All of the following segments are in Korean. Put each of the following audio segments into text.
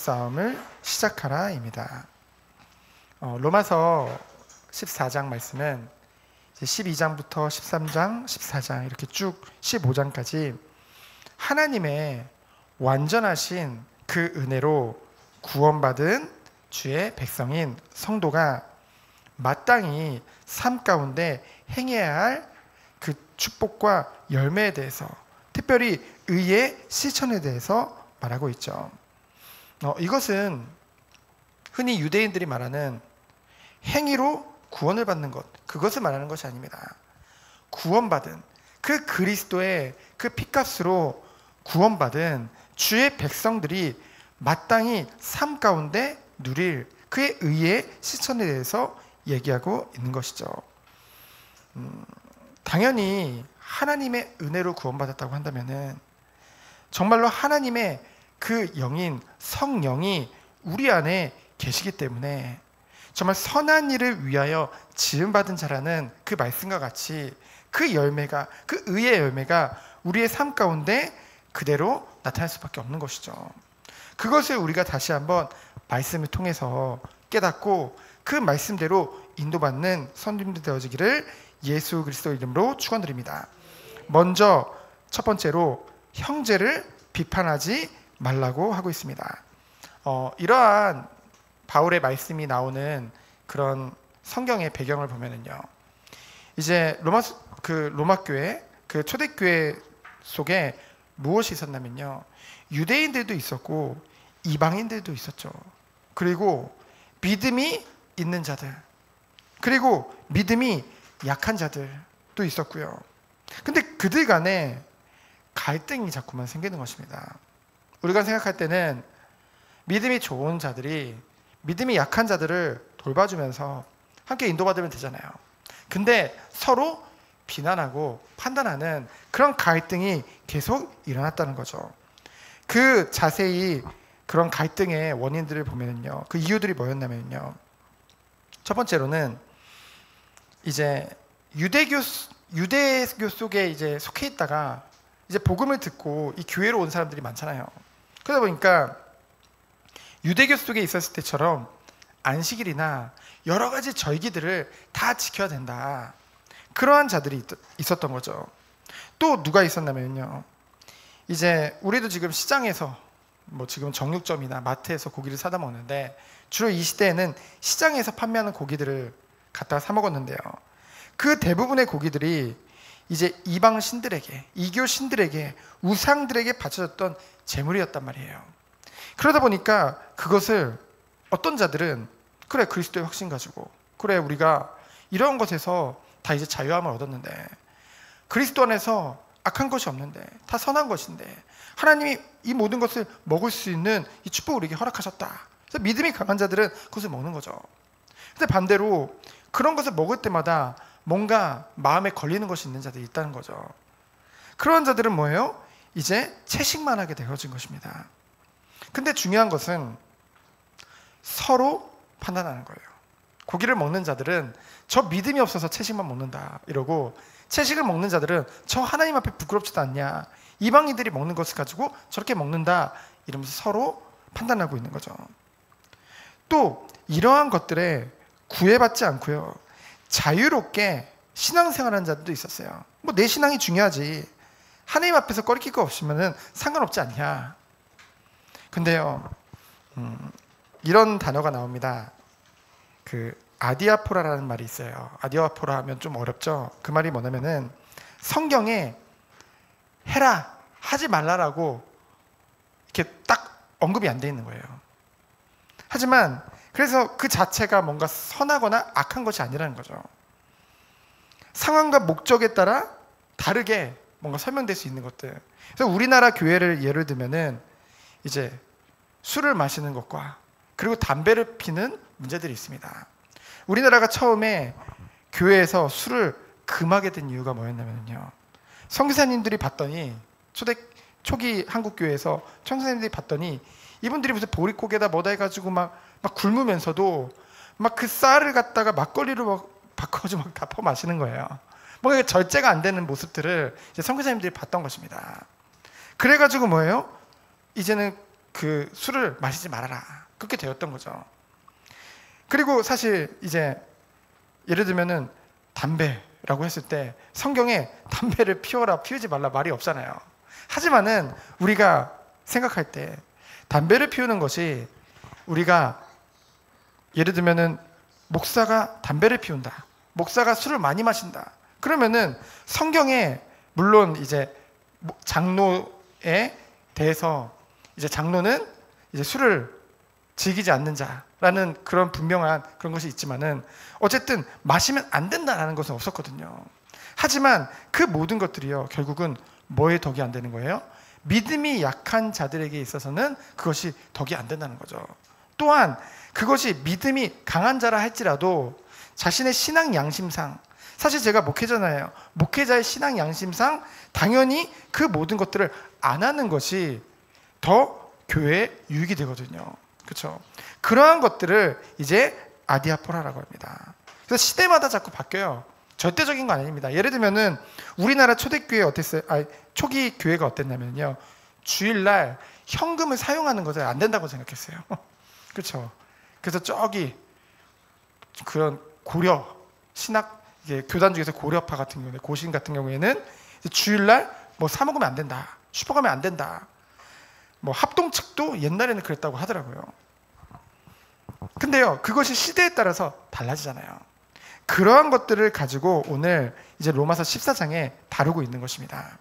싸움을 시작하라입니다. 로마서 14장 말씀은 12장부터 13장, 14장 이렇게 쭉 15장까지 하나님의 완전하신 그 은혜로 구원받은 주의 백성인 성도가 마땅히 삶 가운데 행해야 할 그 축복과 열매에 대해서, 특별히 의의 실천에 대해서 말하고 있죠. 이것은 흔히 유대인들이 말하는 행위로 구원을 받는 것, 그것을 말하는 것이 아닙니다. 구원받은 그 그리스도의 그 피값으로 구원받은 주의 백성들이 마땅히 삶 가운데 누릴 그의 의의 실천에 대해서 얘기하고 있는 것이죠. 당연히 하나님의 은혜로 구원받았다고 한다면은 정말로 하나님의 그 영인 성령이 우리 안에 계시기 때문에 정말 선한 일을 위하여 지음받은 자라는 그 말씀과 같이 그 열매가, 그 의의 열매가 우리의 삶 가운데 그대로 나타날 수밖에 없는 것이죠. 그것을 우리가 다시 한번 말씀을 통해서 깨닫고 그 말씀대로 인도받는 선림들 되어지기를 예수 그리스도 이름으로 축원드립니다. 먼저 첫 번째로 형제를 비판하지 말라고 하고 있습니다. 이러한 바울의 말씀이 나오는 그런 성경의 배경을 보면은요, 이제 로마 교회, 그 초대교회 속에 무엇이 있었냐면요, 유대인들도 있었고 이방인들도 있었죠. 그리고 믿음이 있는 자들, 그리고 믿음이 약한 자들도 있었고요. 근데 그들 간에 갈등이 자꾸만 생기는 것입니다. 우리가 생각할 때는 믿음이 좋은 자들이 믿음이 약한 자들을 돌봐주면서 함께 인도받으면 되잖아요. 근데 서로 비난하고 판단하는 그런 갈등이 계속 일어났다는 거죠. 그 자세히 그런 갈등의 원인들을 보면요, 그 이유들이 뭐였냐면요, 첫 번째로는 이제 유대교 속에 이제 속해 있다가 이제 복음을 듣고 이 교회로 온 사람들이 많잖아요. 그러다 보니까 유대교 속에 있었을 때처럼 안식일이나 여러 가지 절기들을 다 지켜야 된다, 그러한 자들이 있었던 거죠. 또 누가 있었냐면요, 이제 우리도 지금 시장에서 지금 정육점이나 마트에서 고기를 사다 먹는데 주로 이 시대에는 시장에서 판매하는 고기들을 갖다가 사 먹었는데요, 그 대부분의 고기들이 이제 이방 신들에게, 이교 신들에게, 우상들에게 바쳐졌던 제물이었단 말이에요. 그러다 보니까 그것을 어떤 자들은 그래, 그리스도의 확신 가지고, 그래, 우리가 이런 것에서 다 이제 자유함을 얻었는데, 그리스도 안에서 악한 것이 없는데 다 선한 것인데 하나님이 이 모든 것을 먹을 수 있는 이 축복을 우리에게 허락하셨다. 그래서 믿음이 강한 자들은 그것을 먹는 거죠. 근데 반대로 그런 것을 먹을 때마다 뭔가 마음에 걸리는 것이 있는 자들이 있다는 거죠. 그런 자들은 뭐예요? 이제 채식만 하게 되어진 것입니다. 근데 중요한 것은 서로 판단하는 거예요. 고기를 먹는 자들은 저 믿음이 없어서 채식만 먹는다 이러고, 채식을 먹는 자들은 저 하나님 앞에 부끄럽지도 않냐, 이방인들이 먹는 것을 가지고 저렇게 먹는다 이러면서 서로 판단하고 있는 거죠. 또 이러한 것들에 구애받지 않고요, 자유롭게 신앙생활하는 자들도 있었어요. 내 신앙이 중요하지, 하나님 앞에서 꺼리낄 거 없으면 상관없지 않냐. 근데요, 이런 단어가 나옵니다. 그 아디아포라라는 말이 있어요. 아디아포라 하면 좀 어렵죠. 그 말이 뭐냐면은 성경에 해라, 하지 말라라고 이렇게 딱 언급이 안 돼 있는 거예요. 하지만 그래서 그 자체가 뭔가 선하거나 악한 것이 아니라는 거죠. 상황과 목적에 따라 다르게 뭔가 설명될 수 있는 것들. 그래서 우리나라 교회를 예를 들면은 이제 술을 마시는 것과 그리고 담배를 피는 문제들이 있습니다. 우리나라가 처음에 교회에서 술을 금하게 된 이유가 뭐였냐면요, 선교사님들이 봤더니 초기 한국 교회에서 선교사님들이 봤더니 이분들이 무슨 보릿고개다 뭐다 해가지고 막 굶으면서도 막 그 쌀을 갖다가 막걸리로 막 바꿔가지고 막 다 퍼 마시는 거예요. 뭔가 절제가 안 되는 모습들을 이제 선교사님들이 봤던 것입니다. 그래가지고 뭐예요? 이제는 그 술을 마시지 말아라. 그렇게 되었던 거죠. 그리고 사실 이제 예를 들면은 담배라고 했을 때 성경에 담배를 피워라, 피우지 말라 말이 없잖아요. 하지만은 우리가 생각할 때 담배를 피우는 것이, 우리가 예를 들면은 목사가 담배를 피운다, 목사가 술을 많이 마신다, 그러면은 성경에 물론 이제 장로에 대해서 이제 장로는 이제 술을 즐기지 않는 자라는 그런 분명한 그런 것이 있지만은 어쨌든 마시면 안 된다라는 것은 없었거든요. 하지만 그 모든 것들이요, 결국은 뭐에 덕이 안 되는 거예요? 믿음이 약한 자들에게 있어서는 그것이 덕이 안 된다는 거죠. 또한 그것이 믿음이 강한 자라 할지라도 자신의 신앙 양심상, 사실 제가 목회자잖아요. 목회자의 신앙 양심상 당연히 그 모든 것들을 안 하는 것이 더 교회에 유익이 되거든요. 그렇죠? 그러한 것들을 이제 아디아포라라고 합니다. 그래서 시대마다 자꾸 바뀌어요. 절대적인 건 아닙니다. 예를 들면은 우리나라 초대교회 어땠어요? 초기 교회가 어땠냐면요, 주일날 현금을 사용하는 것을 안 된다고 생각했어요. 그렇죠? 그래서 저기 그런 고려 신학, 이게 교단 중에서 고려파 같은 경우에, 고신 같은 경우에는 주일날 뭐 사 먹으면 안 된다, 슈퍼 가면 안 된다, 뭐 합동 측도 옛날에는 그랬다고 하더라고요. 근데요, 그것이 시대에 따라서 달라지잖아요. 그러한 것들을 가지고 오늘 이제 로마서 14장에 다루고 있는 것입니다.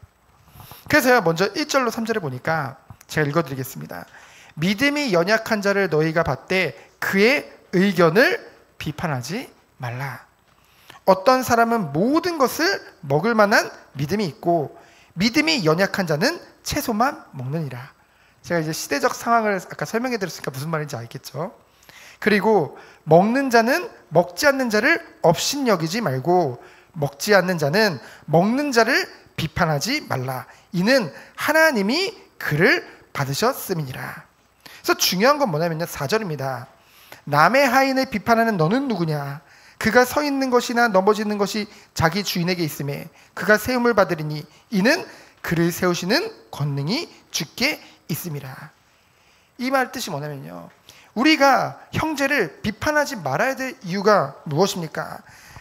그래서요, 먼저 1절로 3절을 보니까 제가 읽어드리겠습니다. 믿음이 연약한 자를 너희가 받되 그의 의견을 비판하지 말라. 어떤 사람은 모든 것을 먹을 만한 믿음이 있고 믿음이 연약한 자는 채소만 먹느니라. 제가 이제 시대적 상황을 아까 설명해 드렸으니까 무슨 말인지 알겠죠? 그리고 먹는 자는 먹지 않는 자를 업신여기지 말고 먹지 않는 자는 먹는 자를 비판하지 말라. 이는 하나님이 그를 받으셨음이니라. 그래서 중요한 건 뭐냐면요, 4절입니다. 남의 하인을 비판하는 너는 누구냐? 그가 서 있는 것이나 넘어지는 것이 자기 주인에게 있음에 그가 세움을 받으리니 이는 그를 세우시는 권능이 주께 있음이라. 이 말 뜻이 뭐냐면요, 우리가 형제를 비판하지 말아야 될 이유가 무엇입니까?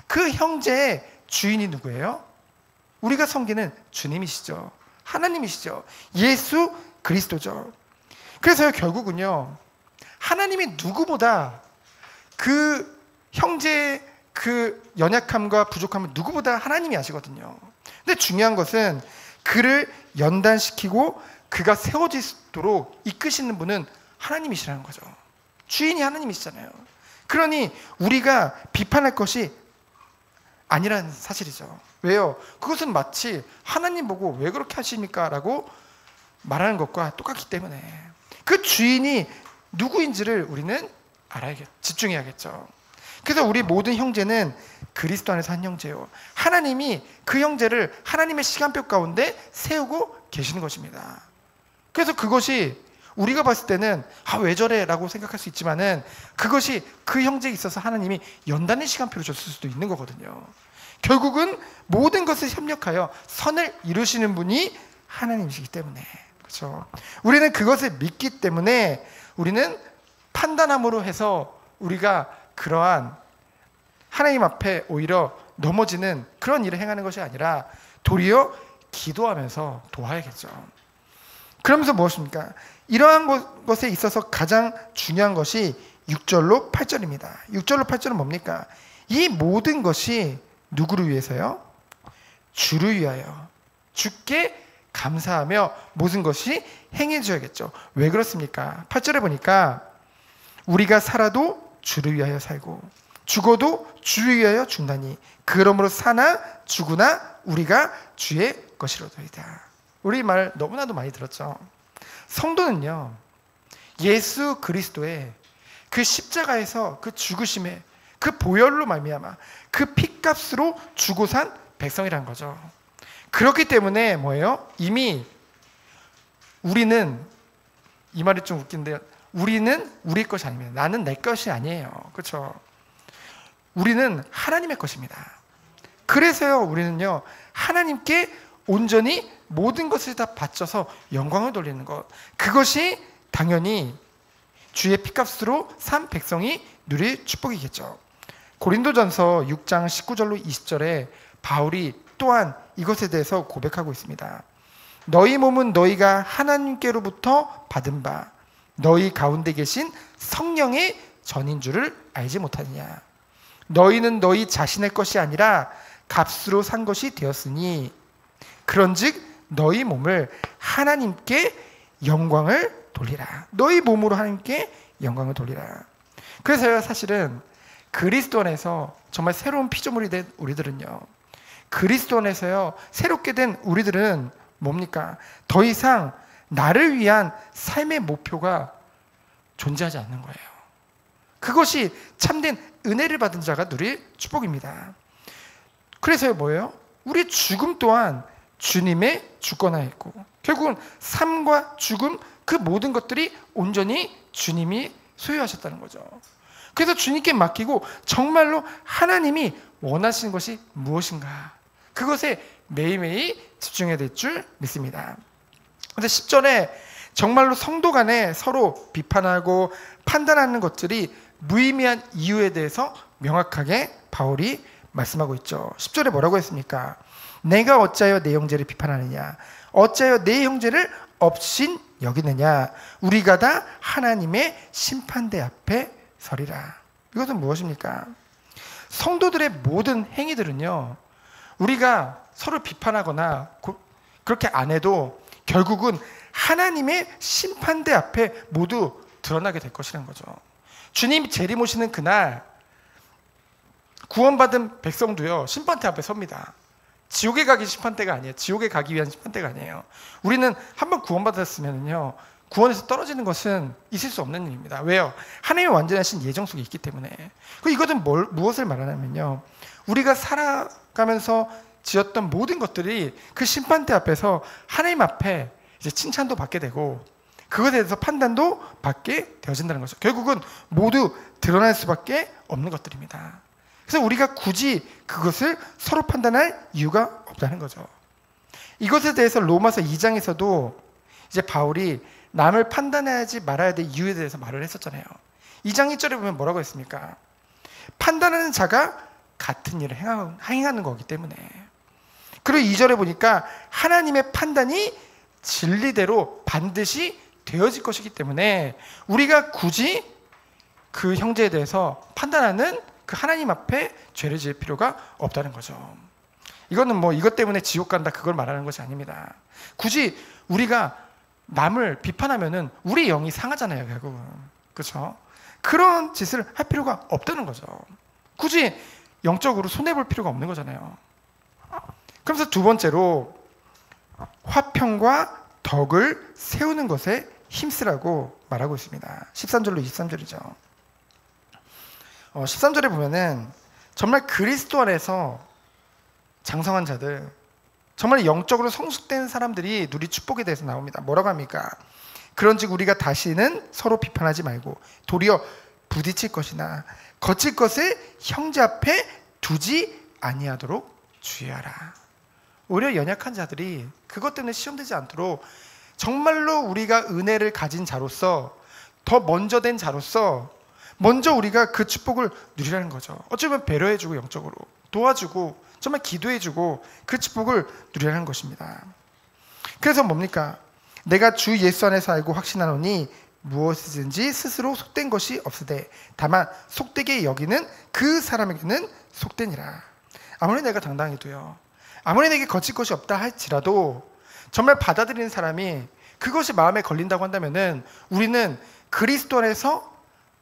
그 형제의 주인이 누구예요? 우리가 섬기는 주님이시죠. 하나님이시죠. 예수 그리스도죠. 그래서 결국은요, 하나님이 누구보다 그 형제의 그 연약함과 부족함을 누구보다 하나님이 아시거든요. 근데 중요한 것은 그를 연단시키고 그가 세워지도록 이끄시는 분은 하나님이시라는 거죠. 주인이 하나님이시잖아요. 그러니 우리가 비판할 것이 아니라는 사실이죠. 왜요? 그것은 마치 하나님 보고 왜 그렇게 하십니까? 라고 말하는 것과 똑같기 때문에 그 주인이 누구인지를 우리는 집중해야겠죠. 그래서 우리 모든 형제는 그리스도 안에서 한 형제요, 하나님이 그 형제를 하나님의 시간표 가운데 세우고 계시는 것입니다. 그래서 그것이 우리가 봤을 때는 왜 저래? 라고 생각할 수 있지만은 그것이 그 형제에 있어서 하나님이 연단의 시간표를 줬을 수도 있는 거거든요. 결국은 모든 것을 협력하여 선을 이루시는 분이 하나님이시기 때문에, 그렇죠? 우리는 그것을 믿기 때문에 우리는 판단함으로 해서 우리가 그러한 하나님 앞에 오히려 넘어지는 그런 일을 행하는 것이 아니라 도리어 기도하면서 도와야겠죠. 그러면서 무엇입니까? 이러한 것에 있어서 가장 중요한 것이 6절로 8절입니다. 6절로 8절은 뭡니까? 이 모든 것이 누구를 위해서요? 주를 위하여 주께 감사하며 모든 것이 행해져야겠죠. 왜 그렇습니까? 8절에 보니까 우리가 살아도 주를 위하여 살고 죽어도 주를 위하여 죽나니 그러므로 사나 죽으나 우리가 주의 것이로도이다. 우리 말 너무나도 많이 들었죠. 성도는요, 예수 그리스도의 그 십자가에서 그 죽으심에 그 보혈로 말미암아 그 피값으로 주고 산 백성이라는 거죠. 그렇기 때문에 뭐예요? 이미 우리는, 이 말이 좀 웃긴데요, 우리는 우리 것이 아닙니다. 나는 내 것이 아니에요. 그렇죠? 우리는 하나님의 것입니다. 그래서요, 우리는요, 하나님께 온전히 모든 것을 다 바쳐서 영광을 돌리는 것, 그것이 당연히 주의 피값으로 산 백성이 누릴 축복이겠죠. 고린도전서 6장 19절로 20절에 바울이 또한 이것에 대해서 고백하고 있습니다. 너희 몸은 너희가 하나님께로부터 받은 바 너희 가운데 계신 성령의 전인 줄을 알지 못하느냐. 너희는 너희 자신의 것이 아니라 값으로 산 것이 되었으니 그런즉 너희 몸을 하나님께 영광을 돌리라. 너희 몸으로 하나님께 영광을 돌리라. 그래서요, 사실은 그리스도 안에서 정말 새로운 피조물이 된 우리들은요, 그리스도 안에서요 새롭게 된 우리들은 뭡니까? 더 이상 나를 위한 삶의 목표가 존재하지 않는 거예요. 그것이 참된 은혜를 받은 자가 누릴 축복입니다. 그래서요, 뭐예요? 우리 죽음 또한 주님의 주권하에 있고, 결국은 삶과 죽음, 그 모든 것들이 온전히 주님이 소유하셨다는 거죠. 그래서 주님께 맡기고 정말로 하나님이 원하시는 것이 무엇인가, 그것에 매일매일 집중해야 될 줄 믿습니다. 그런데 10절에 정말로 성도 간에 서로 비판하고 판단하는 것들이 무의미한 이유에 대해서 명확하게 바울이 말씀하고 있죠. 10절에 뭐라고 했습니까? 내가 어찌하여 내 형제를 비판하느냐, 어찌하여 내 형제를 업신 여기느냐, 우리가 다 하나님의 심판대 앞에 서리라. 이것은 무엇입니까? 성도들의 모든 행위들은요, 우리가 서로 비판하거나 그렇게 안 해도 결국은 하나님의 심판대 앞에 모두 드러나게 될 것이라는 거죠. 주님 재림오시는 그날 구원받은 백성도요 심판대 앞에 섭니다. 지옥에 가기 심판대가 아니에요. 지옥에 가기 위한 심판대가 아니에요. 우리는 한번 구원받았으면요, 구원에서 떨어지는 것은 있을 수 없는 일입니다. 왜요? 하나님의 완전하신 예정 속에 있기 때문에. 이것은 무엇을 말하냐면요, 우리가 살아가면서 지었던 모든 것들이 그 심판대 앞에서 하나님 앞에 이제 칭찬도 받게 되고 그것에 대해서 판단도 받게 되어진다는 거죠. 결국은 모두 드러날 수밖에 없는 것들입니다. 그래서 우리가 굳이 그것을 서로 판단할 이유가 없다는 거죠. 이것에 대해서 로마서 2장에서도 이제 바울이 남을 판단하지 말아야 될 이유에 대해서 말을 했었잖아요. 2장 1절에 보면 뭐라고 했습니까? 판단하는 자가 같은 일을 행하는 거기 때문에. 그리고 2절에 보니까 하나님의 판단이 진리대로 반드시 되어질 것이기 때문에 우리가 굳이 그 형제에 대해서 판단하는 그 하나님 앞에 죄를 지을 필요가 없다는 거죠. 이거는 뭐 이것 때문에 지옥 간다 그걸 말하는 것이 아닙니다. 굳이 우리가 남을 비판하면은 우리 영이 상하잖아요, 결국은. 그렇죠? 그런 짓을 할 필요가 없다는 거죠. 굳이 영적으로 손해볼 필요가 없는 거잖아요. 그러면서 두 번째로 화평과 덕을 세우는 것에 힘쓰라고 말하고 있습니다. 13절로 23절이죠. 13절에 보면은 정말 그리스도 안에서 장성한 자들, 정말 영적으로 성숙된 사람들이 누리 축복에 대해서 나옵니다. 뭐라고 합니까? 그런즉 우리가 다시는 서로 비판하지 말고 도리어 부딪힐 것이나 거칠 것을 형제 앞에 두지 아니하도록 주의하라. 오히려 연약한 자들이 그것 때문에 시험되지 않도록 정말로 우리가 은혜를 가진 자로서, 더 먼저 된 자로서 먼저 우리가 그 축복을 누리라는 거죠. 어쩌면 배려해주고 영적으로 도와주고 정말 기도해주고 그 축복을 누리라는 것입니다. 그래서 뭡니까? 내가 주 예수 안에서 알고 확신하노니 무엇이든지 스스로 속된 것이 없으되 다만 속되게 여기는 그 사람에게는 속되니라. 아무리 내가 당당해도요, 아무리 내게 거칠 것이 없다 할지라도 정말 받아들이는 사람이 그것이 마음에 걸린다고 한다면은 우리는 그리스도 안에서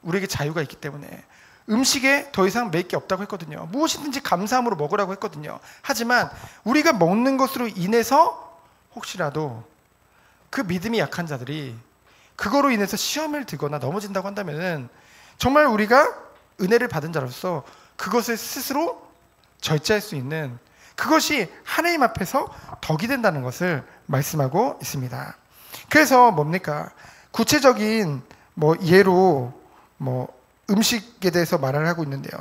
우리에게 자유가 있기 때문에 음식에 더 이상 매일 게 없다고 했거든요. 무엇이든지 감사함으로 먹으라고 했거든요. 하지만 우리가 먹는 것으로 인해서 혹시라도 그 믿음이 약한 자들이 그거로 인해서 시험을 들거나 넘어진다고 한다면은 정말 우리가 은혜를 받은 자로서 그것을 스스로 절제할 수 있는, 그것이 하나님 앞에서 덕이 된다는 것을 말씀하고 있습니다. 그래서 뭡니까? 구체적인 예로 음식에 대해서 말을 하고 있는데요.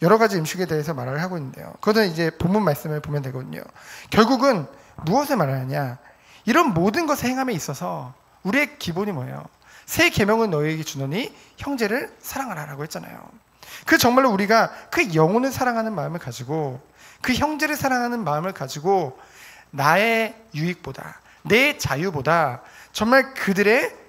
여러 가지 음식에 대해서 말을 하고 있는데요. 그것은 이제 본문 말씀을 보면 되거든요. 결국은 무엇을 말하느냐? 이런 모든 것의 행함에 있어서 우리의 기본이 뭐예요? 새 계명은 너희에게 주노니 형제를 사랑하라라고 했잖아요. 그 정말로 우리가 그 영혼을 사랑하는 마음을 가지고 그 형제를 사랑하는 마음을 가지고 나의 유익보다 내 자유보다 정말 그들의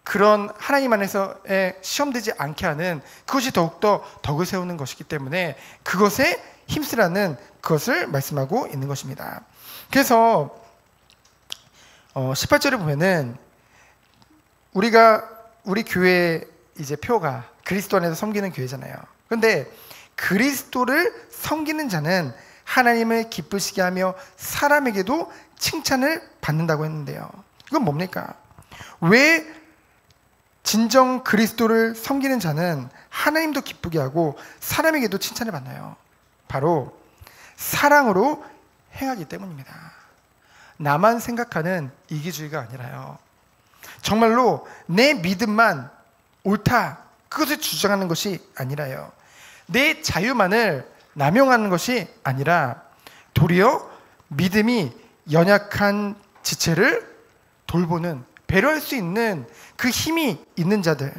그런 하나님 안에서의 시험되지 않게 하는 그것이 더욱더 덕을 세우는 것이기 때문에 그것에 힘쓰라는 그것을 말씀하고 있는 것입니다. 그래서 18절에 보면은 우리 교회 이제 표가 그리스도 안에서 섬기는 교회잖아요. 그런데 그리스도를 섬기는 자는 하나님을 기쁘시게 하며 사람에게도 칭찬을 받는다고 했는데요. 이건 뭡니까? 왜 진정 그리스도를 섬기는 자는 하나님도 기쁘게 하고 사람에게도 칭찬을 받나요? 바로 사랑으로 행하기 때문입니다. 나만 생각하는 이기주의가 아니라요. 정말로 내 믿음만 옳다, 그것을 주장하는 것이 아니라요. 내 자유만을 남용하는 것이 아니라 도리어 믿음이 연약한 지체를 돌보는, 배려할 수 있는 그 힘이 있는 자들,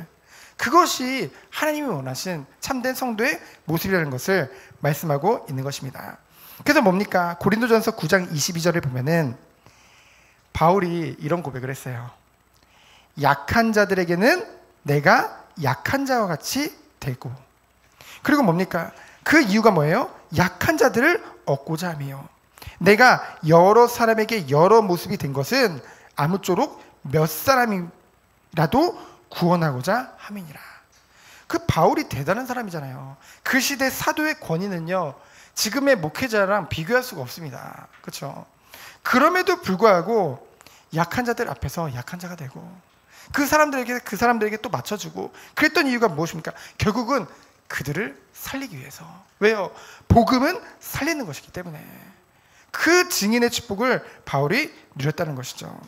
그것이 하나님이 원하신 참된 성도의 모습이라는 것을 말씀하고 있는 것입니다. 그래서 뭡니까? 고린도전서 9장 22절을 보면은 바울이 이런 고백을 했어요. 약한 자들에게는 내가 약한 자와 같이 되고, 그리고 뭡니까? 그 이유가 뭐예요? 약한 자들을 얻고자 함이요. 내가 여러 사람에게 여러 모습이 된 것은 아무쪼록 몇 사람이라도 구원하고자 함이니라. 그 바울이 대단한 사람이잖아요. 그 시대 사도의 권위는요, 지금의 목회자랑 비교할 수가 없습니다. 그렇죠? 그럼에도 불구하고 약한 자들 앞에서 약한 자가 되고 그 사람들에게 또 맞춰주고 그랬던 이유가 무엇입니까? 결국은 그들을 살리기 위해서. 왜요? 복음은 살리는 것이기 때문에. 그 증인의 축복을 바울이 누렸다는 것이죠.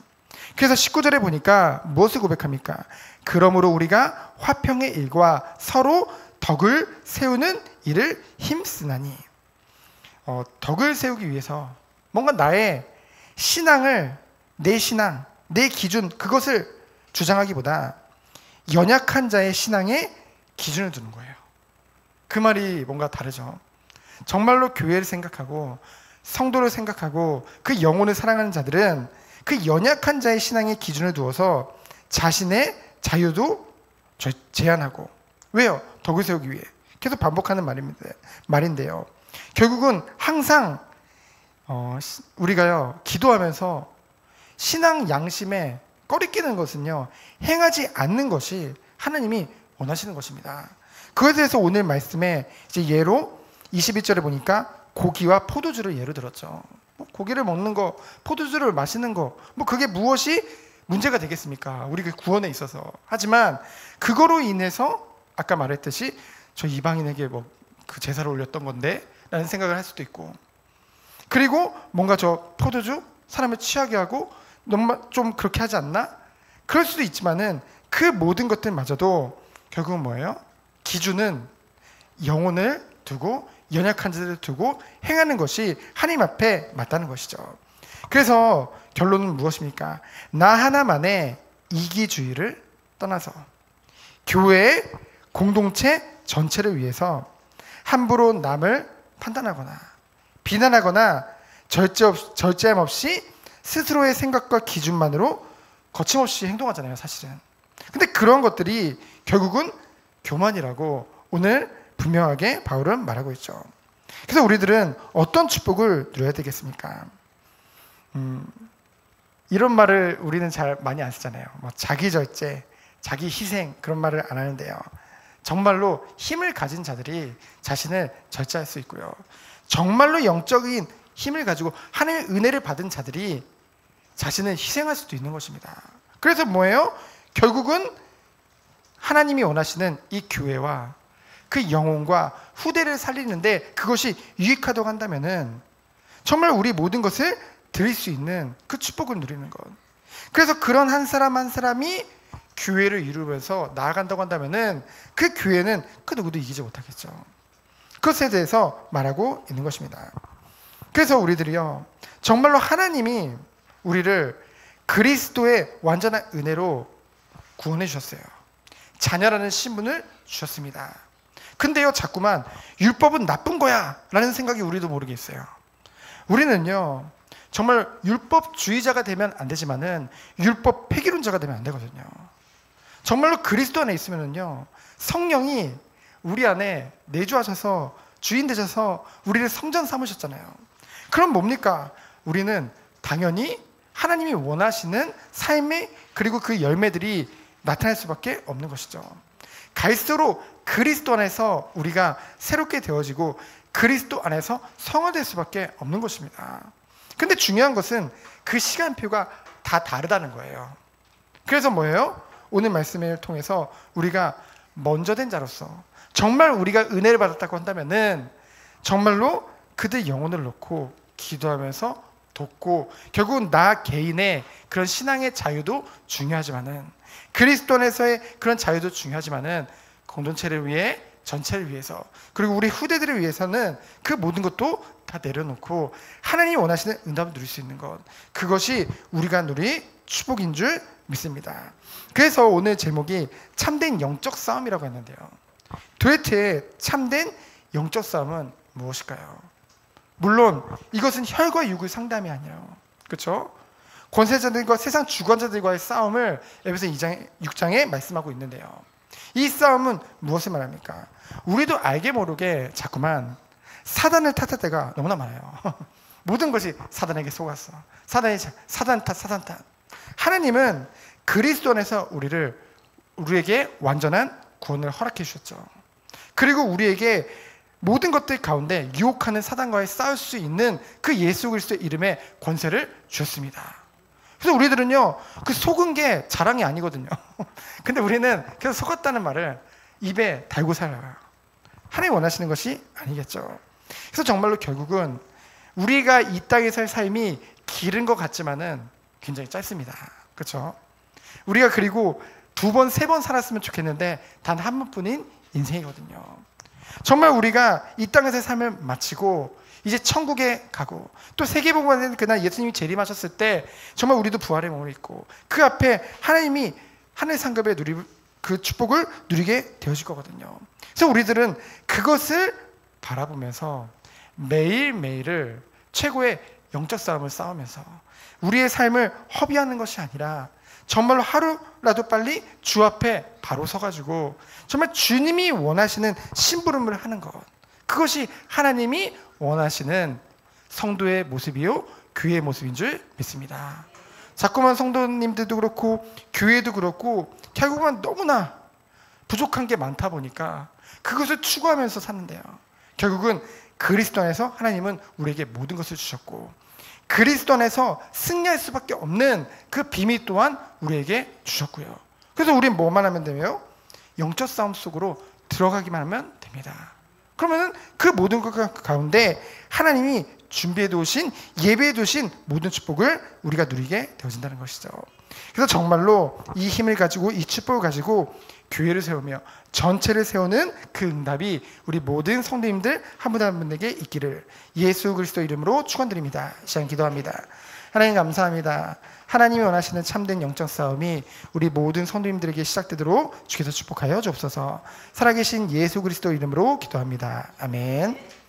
그래서 19절에 보니까 무엇을 고백합니까? 그러므로 우리가 화평의 일과 서로 덕을 세우는 일을 힘쓰나니. 덕을 세우기 위해서 뭔가 나의 신앙을, 내 신앙, 내 기준, 그것을 주장하기보다 연약한 자의 신앙에 기준을 두는 거예요. 그 말이 뭔가 다르죠. 정말로 교회를 생각하고 성도를 생각하고 그 영혼을 사랑하는 자들은 그 연약한 자의 신앙에 기준을 두어서 자신의 자유도 제한하고, 왜요? 덕을 세우기 위해 계속 반복하는 말인데요. 결국은 항상 우리가요, 기도하면서 신앙 양심에 꺼리끼는 것은요, 행하지 않는 것이 하나님이 원하시는 것입니다. 그것에 대해서 오늘 말씀에 이제 예로 21절에 보니까 고기와 포도주를 예로 들었죠. 고기를 먹는 거, 포도주를 마시는 거, 그게 무엇이 문제가 되겠습니까? 우리 구원에 있어서. 하지만 그거로 인해서 아까 말했듯이 저 이방인에게 그 제사를 올렸던 건데 라는 생각을 할 수도 있고, 그리고 뭔가 저 포도주 사람을 취하게 하고 너무 좀 그렇게 하지 않나? 그럴 수도 있지만은 그 모든 것들마저도 결국은 뭐예요? 기준은 영혼을 두고 연약한 자들을 두고 행하는 것이 하나님 앞에 맞다는 것이죠. 그래서 결론은 무엇입니까? 나 하나만의 이기주의를 떠나서 교회의 공동체 전체를 위해서 함부로 남을 판단하거나 비난하거나 절제함 없이 스스로의 생각과 기준만으로 거침없이 행동하잖아요, 사실은. 근데 그런 것들이 결국은 교만이라고 오늘 분명하게 바울은 말하고 있죠. 그래서 우리들은 어떤 축복을 누려야 되겠습니까? 이런 말을 우리는 잘 많이 안 쓰잖아요. 자기 절제, 자기 희생, 그런 말을 안 하는데요. 정말로 힘을 가진 자들이 자신을 절제할 수 있고요. 정말로 영적인 힘을 가지고 하나님의 은혜를 받은 자들이 자신을 희생할 수도 있는 것입니다. 그래서 뭐예요? 결국은 하나님이 원하시는 이 교회와 그 영혼과 후대를 살리는데 그것이 유익하다고 한다면은 정말 우리 모든 것을 드릴 수 있는 그 축복을 누리는 것. 그래서 그런 한 사람 한 사람이 교회를 이루면서 나아간다고 한다면은 그 교회는 그 누구도 이기지 못하겠죠. 그것에 대해서 말하고 있는 것입니다. 그래서 우리들이요, 정말로 하나님이 우리를 그리스도의 완전한 은혜로 구원해 주셨어요. 자녀라는 신분을 주셨습니다. 근데요, 자꾸만 율법은 나쁜 거야 라는 생각이 우리도 모르게 있어요. 우리는요, 정말 율법주의자가 되면 안 되지만은 율법 폐기론자가 되면 안 되거든요. 정말로 그리스도 안에 있으면은요, 성령이 우리 안에 내주하셔서 주인 되셔서 우리를 성전 삼으셨잖아요. 그럼 뭡니까? 우리는 당연히 하나님이 원하시는 삶의 그리고 그 열매들이 나타날 수밖에 없는 것이죠. 갈수록 그리스도 안에서 우리가 새롭게 되어지고 그리스도 안에서 성화될 수밖에 없는 것입니다. 근데 중요한 것은 그 시간표가 다 다르다는 거예요. 그래서 뭐예요? 오늘 말씀을 통해서 우리가 먼저 된 자로서 정말 우리가 은혜를 받았다고 한다면은 정말로 그들 영혼을 놓고 기도하면서 돕고, 결국은 나 개인의 그런 신앙의 자유도 중요하지만은 그리스도 안에서의 그런 자유도 중요하지만은 공동체를 위해, 전체를 위해서, 그리고 우리 후대들을 위해서는 그 모든 것도 다 내려놓고 하나님이 원하시는 응답을 누릴 수 있는 것, 그것이 우리가 누릴 축복인 줄 믿습니다. 그래서 오늘 제목이 참된 영적 싸움이라고 했는데요, 도대체 참된 영적 싸움은 무엇일까요? 물론 이것은 혈과 육의 상담이 아니에요. 그렇죠? 권세자들과 세상 주권자들과의 싸움을 에베소 6장에 말씀하고 있는데요, 이 싸움은 무엇을 말합니까? 우리도 알게 모르게 자꾸만 사단을 탓할 때가 너무나 많아요. 모든 것이 사단에게 속았어. 사단 탓. 하나님은 그리스도 안에서 우리에게 완전한 구원을 허락해 주셨죠. 그리고 우리에게 모든 것들 가운데 유혹하는 사단과의 싸울 수 있는 그 예수 그리스도의 이름에 권세를 주셨습니다. 그래서 우리들은요, 그 속은 게 자랑이 아니거든요. 근데 우리는 계속 속았다는 말을 입에 달고 살아요. 하나님 원하시는 것이 아니겠죠. 그래서 정말로 결국은 우리가 이 땅에 살 삶이 길은 것 같지만은 굉장히 짧습니다. 그렇죠? 우리가 그리고 2번, 3번 살았으면 좋겠는데 단 한 번뿐인 인생이거든요. 정말 우리가 이 땅에서의 삶을 마치고 이제 천국에 가고, 또 세계복음화된 그날 예수님이 재림하셨을 때 정말 우리도 부활의 몸을 입고 그 앞에 하나님이 하늘 상급에 그 축복을 누리게 되어질 거거든요. 그래서 우리들은 그것을 바라보면서 매일매일을 최고의 영적 싸움을 싸우면서 우리의 삶을 허비하는 것이 아니라 정말로 하루라도 빨리 주 앞에 바로 서가지고 정말 주님이 원하시는 심부름을 하는 것, 그것이 하나님이 원하시는 성도의 모습이요 교회의 모습인 줄 믿습니다. 자꾸만 성도님들도 그렇고 교회도 그렇고 결국은 너무나 부족한 게 많다 보니까 그것을 추구하면서 사는데요, 결국은 그리스도 안에서 하나님은 우리에게 모든 것을 주셨고 그리스도 안에서 승리할 수밖에 없는 그 비밀 또한 우리에게 주셨고요. 그래서 우리는 뭐만 하면 돼요? 영적 싸움 속으로 들어가기만 하면 됩니다. 그러면 그 모든 것 가운데 하나님이 준비해 두신, 예배해 두신 모든 축복을 우리가 누리게 되어진다는 것이죠. 그래서 정말로 이 힘을 가지고, 이 축복을 가지고 교회를 세우며 전체를 세우는 그 응답이 우리 모든 성도님들 한 분 한 분에게 있기를 예수 그리스도 이름으로 축원드립니다. 이 시간 기도합니다. 하나님 감사합니다. 하나님이 원하시는 참된 영적 싸움이 우리 모든 성도님들에게 시작되도록 주께서 축복하여 주옵소서. 살아계신 예수 그리스도 이름으로 기도합니다. 아멘.